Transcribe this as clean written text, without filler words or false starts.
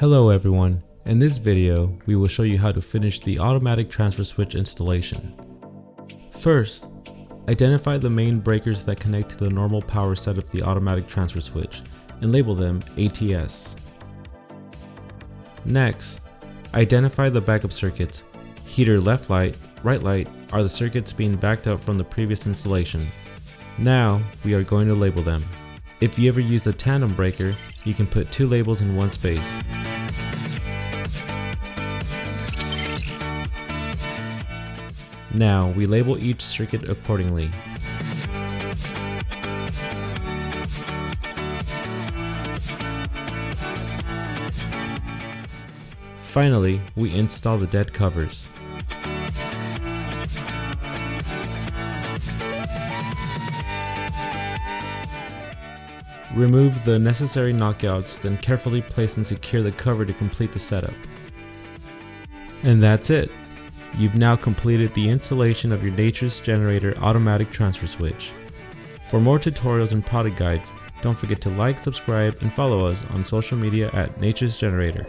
Hello everyone, in this video we will show you how to finish the automatic transfer switch installation. First, identify the main breakers that connect to the normal power set of the automatic transfer switch and label them ATS. Next, identify the backup circuits. Heater left light, right light are the circuits being backed up from the previous installation. Now we are going to label them. If you ever use a tandem breaker, you can put two labels in one space. Now we label each circuit accordingly. Finally, we install the dead covers. Remove the necessary knockouts, then carefully place and secure the cover to complete the setup. And that's it! You've now completed the installation of your Nature's Generator automatic transfer switch. For more tutorials and product guides, don't forget to like, subscribe, and follow us on social media at Nature's Generator.